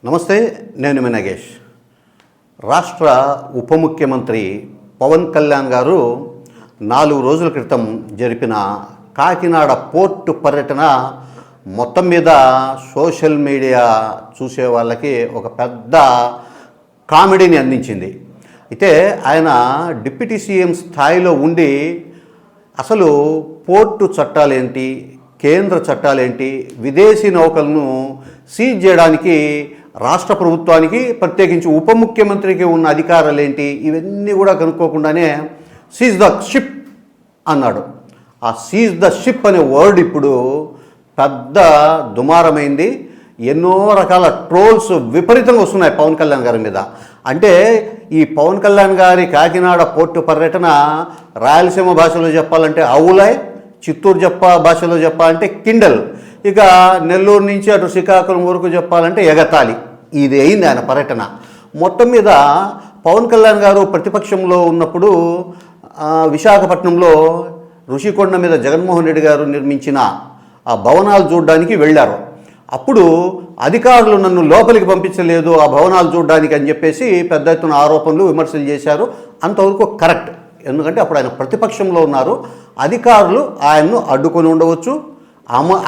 నమస్తే, నేను మీ నగేష్. రాష్ట్ర ఉప ముఖ్యమంత్రి పవన్ కళ్యాణ్ గారు 4 రోజుల క్రితం జరిపిన కాకినాడ పోర్టు పర్యటన మొత్తం మీద సోషల్ మీడియా చూసే వాళ్ళకి ఒక పెద్ద కామెడీని అందించింది. అయితే ఆయన డిప్యూటీ సీఎం స్థాయిలో ఉండి అసలు పోర్టు చట్టాలేంటి, కేంద్ర చట్టాలేంటి, విదేశీ నౌకలను సీజ్ చేయడానికి రాష్ట్ర ప్రభుత్వానికి ప్రత్యేకించి ఉప ముఖ్యమంత్రికి ఉన్న అధికారాలు ఏంటి, ఇవన్నీ కూడా కనుక్కోకుండానే సీజ్ ద షిప్ అన్నాడు. ఆ సీజ్ ద షిప్ అనే వర్డ్ ఇప్పుడు పెద్ద దుమారమైంది. ఎన్నో రకాల ట్రోల్స్ విపరీతంగా వస్తున్నాయి పవన్ కళ్యాణ్ గారి మీద. అంటే ఈ పవన్ కళ్యాణ్ గారి కాకినాడ పోర్టు పర్యటన రాయలసీమ భాషలో చెప్పాలంటే అవులాయ్, చిత్తూరు భాషలో చెప్పాలంటే కిండల్, ఇక నెల్లూరు నుంచి అటు శ్రీకాకుళం వరకు చెప్పాలంటే ఎగతాళి. ఇది అయింది ఆయన పర్యటన. మొత్తం మీద పవన్ కళ్యాణ్ గారు ప్రతిపక్షంలో ఉన్నప్పుడు విశాఖపట్నంలో ఋషికొండ మీద జగన్మోహన్ రెడ్డి గారు నిర్మించిన ఆ భవనాలు చూడడానికి వెళ్ళారు. అప్పుడు అధికారులు నన్ను లోపలికి పంపించలేదు ఆ భవనాలు చూడడానికి అని చెప్పేసి పెద్ద ఎత్తున ఆరోపణలు, విమర్శలు చేశారు. అంతవరకు కరెక్ట్. ఎందుకంటే అప్పుడు ఆయన ప్రతిపక్షంలో ఉన్నారు. అధికారులు ఆయన్ను అడ్డుకొని ఉండవచ్చు,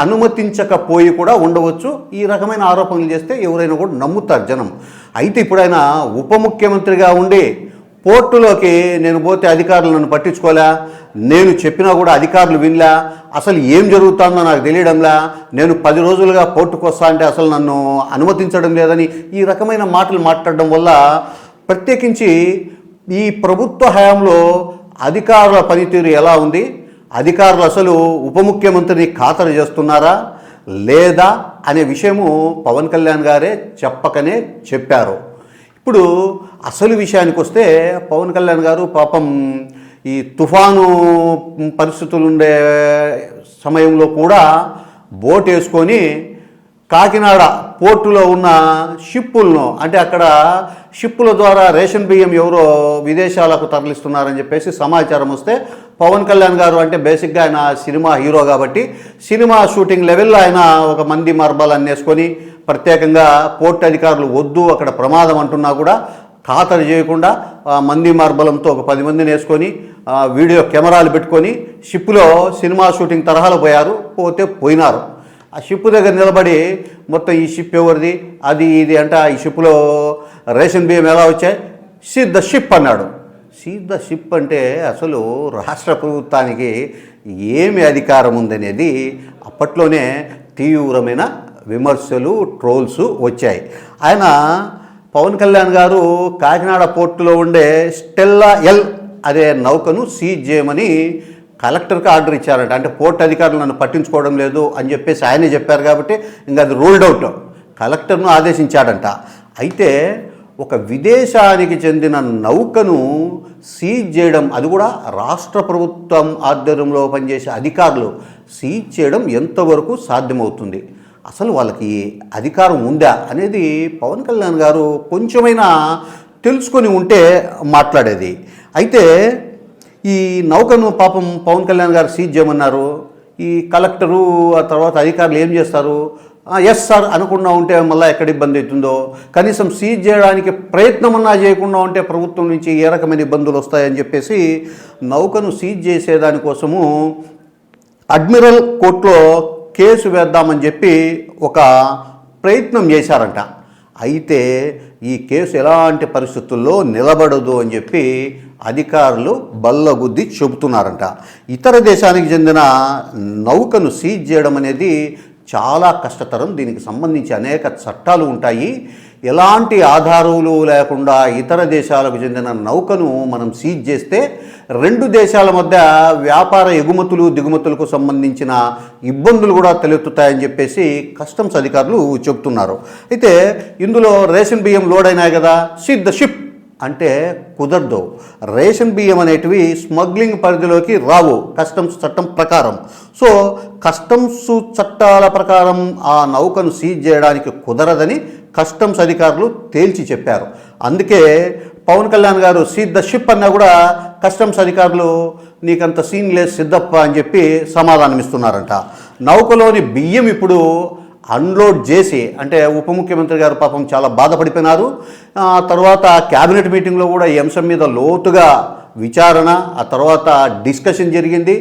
అనుమతించకపోయి కూడా ఉండవచ్చు. ఈ రకమైన ఆరోపణలు చేస్తే ఎవరైనా కూడా నమ్ముతారు జనం. అయితే ఇప్పుడు ఆయన ఉప ముఖ్యమంత్రిగా ఉండి పోర్టులోకి నేను పోతే అధికారులు నన్ను పట్టించుకోలే, నేను చెప్పినా కూడా అధికారులు వినలే, అసలు ఏం జరుగుతుందో నాకు తెలియడంలా, నేను 10 రోజులుగా పోర్టుకు వస్తా అంటే అసలు నన్ను అనుమతించడం లేదని ఈ రకమైన మాటలు మాట్లాడడం వల్ల ప్రత్యేకించి ఈ ప్రభుత్వ హయాంలో అధికారుల పనితీరు ఎలా ఉంది, అధికారులు అసలు ఉప ముఖ్యమంత్రిని ఖాతరు చేస్తున్నారా లేదా అనే విషయము పవన్ కళ్యాణ్ గారే చెప్పకనే చెప్పారు. ఇప్పుడు అసలు విషయానికి వస్తే పవన్ కళ్యాణ్ గారు పాపం ఈ తుఫాను పరిస్థితులు ఉండే సమయంలో కూడా బోట్ వేసుకొని కాకినాడ పోర్టులో ఉన్న షిప్పులను, అంటే అక్కడ షిప్పుల ద్వారా రేషన్ బియ్యం ఎవరో విదేశాలకు తరలిస్తున్నారని చెప్పేసి సమాచారం వస్తే పవన్ కళ్యాణ్ గారు అంటే బేసిక్గా ఆయన సినిమా హీరో కాబట్టి సినిమా షూటింగ్ లెవెల్లో ఆయన ఒక మంది మార్బలాన్ని వేసుకొని ప్రత్యేకంగా పోర్టు అధికారులు వద్దు అక్కడ ప్రమాదం అంటున్నా కూడా ఖాతరు చేయకుండా మంది మార్బలంతో ఒక 10 మందిని వేసుకొని వీడియో కెమెరాలు పెట్టుకొని షిప్పులో సినిమా షూటింగ్ తరహాలో పోయినారు. ఆ షిప్ దగ్గర నిలబడి మొత్తం ఈ షిప్ ఎవరిది, అది ఇది అంటే ఈ షిప్లో రేషన్ బియ్యం ఎలా వచ్చాయి, సీజ్ ద షిప్ అన్నాడు. సీజ్ ద షిప్ అంటే అసలు రాష్ట్ర ప్రభుత్వానికి ఏమి అధికారం ఉందనేది అప్పట్లోనే తీవ్రమైన విమర్శలు, ట్రోల్స్ వచ్చాయి. ఆయన పవన్ కళ్యాణ్ గారు కాకినాడ పోర్టులో ఉండే స్టెల్లా ఎల్ అదే నౌకను సీజ్ చేయమని కలెక్టర్కి ఆర్డర్ ఇచ్చారంట. అంటే పోర్టు అధికారులు నన్ను పట్టించుకోవడం లేదు అని చెప్పేసి ఆయనే చెప్పారు కాబట్టి ఇంకా అది రూల్డ్ అవుట్, కలెక్టర్ను ఆదేశించాడంట. అయితే ఒక విదేశానికి చెందిన నౌకను సీజ్ చేయడం, అది కూడా రాష్ట్ర ప్రభుత్వం ఆధ్వర్యంలో పనిచేసే అధికారులు సీజ్ చేయడం ఎంతవరకు సాధ్యమవుతుంది, అసలు వాళ్ళకి అధికారం ఉందా అనేది పవన్ కళ్యాణ్ గారు కొంచెమైనా తెలుసుకొని ఉంటే మాట్లాడేది. అయితే ఈ నౌకను పాపం పవన్ కళ్యాణ్ గారు సీజ్ చేయమన్నారు. ఈ కలెక్టరు ఆ తర్వాత అధికారులు ఏం చేస్తారు, ఎస్ సార్ అనకుండా ఉంటే మళ్ళీ ఎక్కడ ఇబ్బంది అవుతుందో, కనీసం సీజ్ చేయడానికి ప్రయత్నమన్నా చేయకుండా ఉంటే ప్రభుత్వం నుంచి ఏ రకమైన ఇబ్బందులు వస్తాయని చెప్పేసి నౌకను సీజ్ చేసేదానికోసము అడ్మిరల్ కోర్టులో కేసు వేద్దామని చెప్పి ఒక ప్రయత్నం చేశారంట. అయితే ఈ కేసు ఎలాంటి పరిస్థితుల్లో నిలబడదు అని చెప్పి అధికారులు బల్లగుద్ది చెబుతున్నారంట. ఇతర దేశానికి చెందిన నౌకను సీజ్ చేయడం అనేది చాలా కష్టతరం. దీనికి సంబంధించి అనేక చట్టాలు ఉంటాయి. ఎలాంటి ఆధారాలు లేకుండా ఇతర దేశాలకు చెందిన నౌకను మనం సీజ్ చేస్తే 2 దేశాల మధ్య వ్యాపార ఎగుమతులు దిగుమతులకు సంబంధించిన ఇబ్బందులు కూడా తలెత్తుతాయని చెప్పేసి కస్టమ్స్ అధికారులు చెబుతున్నారు. అయితే ఇందులో రేషన్ బియ్యం లోడ్ అయినాయి కదా, సీజ్ ద షిప్ అంటే కుదరదు. రేషన్ బియ్యం అనేటివి స్మగ్లింగ్ పరిధిలోకి రావు కస్టమ్స్ చట్టం ప్రకారం. సో కస్టమ్స్ చట్టాల ప్రకారం ఆ నౌకను సీజ్ చేయడానికి కుదరదని కస్టమ్స్ అధికారులు తేల్చి చెప్పారు. అందుకే పవన్ కళ్యాణ్ గారు సీజ్ ద షిప్ అన్నా కూడా కస్టమ్స్ అధికారులు నీకంత సీన్ లేదు సిద్ధప్ప అని చెప్పి సమాధానం ఇస్తున్నారంట. నౌకలోని బియ్యం ఇప్పుడు అన్లోడ్ చేసి, అంటే ఉప ముఖ్యమంత్రి గారు పాపం చాలా బాధపడిపోయినారు. తర్వాత క్యాబినెట్ మీటింగ్లో కూడా ఈ అంశం మీద లోతుగా విచారణ, ఆ తర్వాత డిస్కషన్ జరిగింది.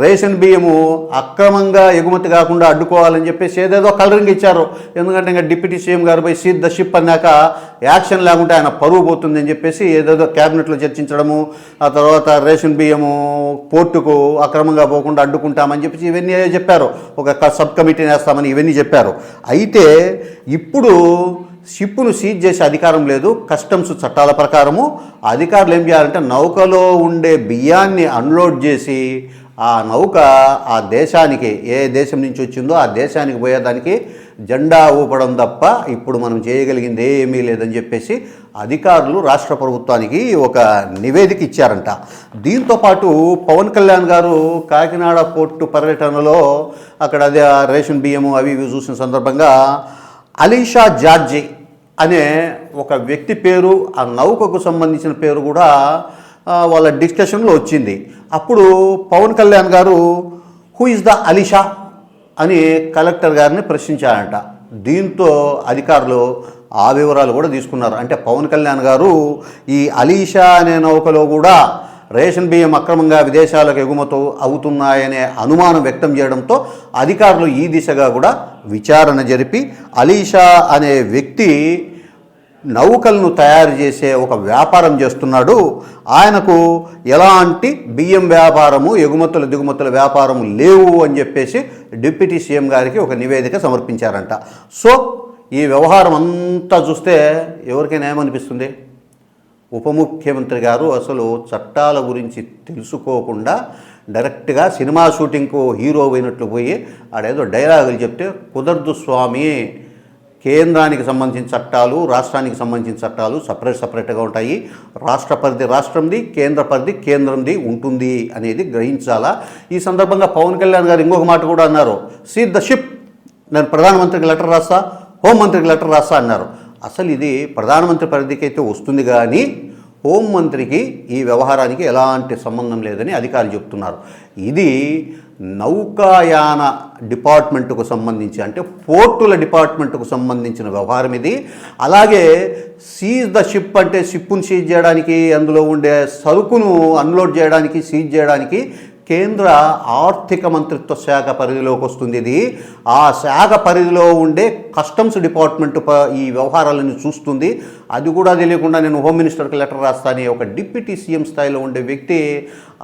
రేషన్ బియ్యము అక్రమంగా ఎగుమతి కాకుండా అడ్డుకోవాలని చెప్పేసి ఏదేదో కలరింగ్ ఇచ్చారు. ఎందుకంటే ఇంకా డిప్యూటీ సీఎం గారు పోయి సీజ్ ద షిప్ అన్నాక యాక్షన్ లేకుంటే ఆయన పరువు పోతుందని చెప్పేసి ఏదేదో క్యాబినెట్లో చర్చించడము, ఆ తర్వాత రేషన్ బియ్యము పోర్టుకు అక్రమంగా పోకుండా అడ్డుకుంటామని చెప్పేసి ఇవన్నీ చెప్పారు. ఒక సబ్ కమిటీని వేస్తామని ఇవన్నీ చెప్పారు. అయితే ఇప్పుడు షిప్పును సీజ్ చేసే అధికారం లేదు. కస్టమ్స్ చట్టాల ప్రకారము అధికారులు ఏం చేయాలంటే నౌకలో ఉండే బియ్యాన్ని అన్లోడ్ చేసి ఆ నౌక ఆ దేశానికి, ఏ దేశం నుంచి వచ్చిందో ఆ దేశానికి పోయేదానికి జెండా ఊపడం తప్ప ఇప్పుడు మనం చేయగలిగింది ఏమీ లేదని చెప్పేసి అధికారులు రాష్ట్ర ప్రభుత్వానికి ఒక నివేదిక ఇచ్చారంట. దీంతోపాటు పవన్ కళ్యాణ్ గారు కాకినాడ పోర్టు పర్యటనలో అక్కడ అదే రేషన్ బియ్యము అవి ఇవి చూసిన సందర్భంగా అలీషా జార్జి అనే ఒక వ్యక్తి పేరు, ఆ నౌకకు సంబంధించిన పేరు కూడా వాళ్ళ డిస్కషన్లో వచ్చింది. అప్పుడు పవన్ కళ్యాణ్ గారు హూ ఇస్ ద అలీషా అని కలెక్టర్ గారిని ప్రశ్నించారంట. దీంతో అధికారులు ఆ వివరాలు కూడా తీసుకున్నారు. అంటే పవన్ కళ్యాణ్ గారు ఈ అలీషా అనే నౌకలో కూడా రేషన్ బియ్యం అక్రమంగా విదేశాలకు ఎగుమతి అవుతున్నాయనే అనుమానం వ్యక్తం చేయడంతో అధికారులు ఈ దిశగా కూడా విచారణ జరిపి అలీషా అనే వ్యక్తి నౌకలను తయారు చేసే ఒక వ్యాపారం చేస్తున్నాడు, ఆయనకు ఎలాంటి బియ్యం వ్యాపారము ఎగుమతుల దిగుమతుల వ్యాపారము లేవు అని చెప్పేసి డిప్యూటీ సీఎం గారికి ఒక నివేదిక సమర్పించారంట. సో ఈ వ్యవహారం అంతా చూస్తే ఎవరికైనా ఏమనిపిస్తుంది? ఉప ముఖ్యమంత్రి గారు అసలు చట్టాల గురించి తెలుసుకోకుండా డైరెక్ట్గా సినిమా షూటింగ్కు హీరో అయినట్లు పోయి ఆడేదో డైలాగులు చెప్తే కుదరదు స్వామి, కేంద్రానికి సంబంధించిన చట్టాలు రాష్ట్రానికి సంబంధించిన చట్టాలు సపరేట్గా ఉంటాయి. రాష్ట్ర పరిధి రాష్ట్రంది, కేంద్ర పరిధి కేంద్రంది ఉంటుంది అనేది గ్రహించాలా. ఈ సందర్భంగా పవన్ కళ్యాణ్ గారు ఇంకొక మాట కూడా అన్నారు, సీజ్ ద షిప్, నేను ప్రధానమంత్రికి లెటర్ రాస్తా, హోంమంత్రికి లెటర్ రాస్తా అన్నారు. అసలు ఇది ప్రధానమంత్రి పరిధికి అయితే వస్తుంది కానీ హోంమంత్రికి ఈ వ్యవహారానికి ఎలాంటి సంబంధం లేదని అధికారులు చెప్తున్నారు. ఇది నౌకాయాన డిపార్ట్మెంటుకు సంబంధించి, అంటే పోర్టుల డిపార్ట్మెంటుకు సంబంధించిన వ్యవహారం ఇది. అలాగే సీజ్ ద షిప్ అంటే షిప్పును సీజ్ చేయడానికి, అందులో ఉండే సరుకును అన్లోడ్ చేయడానికి, సీజ్ చేయడానికి కేంద్ర ఆర్థిక మంత్రిత్వ శాఖ పరిధిలోకి వస్తుంది. ఇది ఆ శాఖ పరిధిలో ఉండే కస్టమ్స్ డిపార్ట్మెంట్ ఈ వ్యవహారాలను చూస్తుంది. అది కూడా తెలియకుండా నేను హోమ్ మినిస్టర్కి లెటర్ రాస్తానని ఒక డిప్యూటీ సీఎం స్థాయిలో ఉండే వ్యక్తి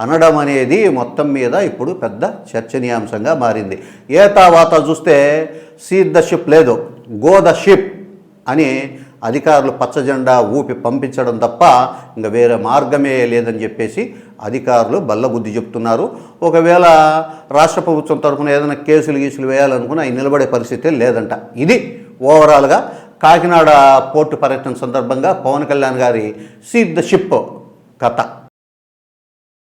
అనడం అనేది మొత్తం మీద ఇప్పుడు పెద్ద చర్చనీయాంశంగా మారింది. ఏ తర్వాత చూస్తే సీజ్ ద షిప్ లేదు, గో ద షిప్ అని అధికారులు పచ్చజెండా ఊపి పంపించడం తప్ప ఇంకా వేరే మార్గమే లేదని చెప్పేసి అధికారులు బల్లబుద్ధి చెప్తున్నారు. ఒకవేళ రాష్ట్ర ప్రభుత్వం తరఫున ఏదైనా కేసులు వేయాలనుకున్నా అవి నిలబడే పరిస్థితి లేదంట. ఇది ఓవరాల్గా కాకినాడ పోర్టు పర్యటన సందర్భంగా పవన్ కళ్యాణ్ గారి సీజ్ ద షిప్ కథ.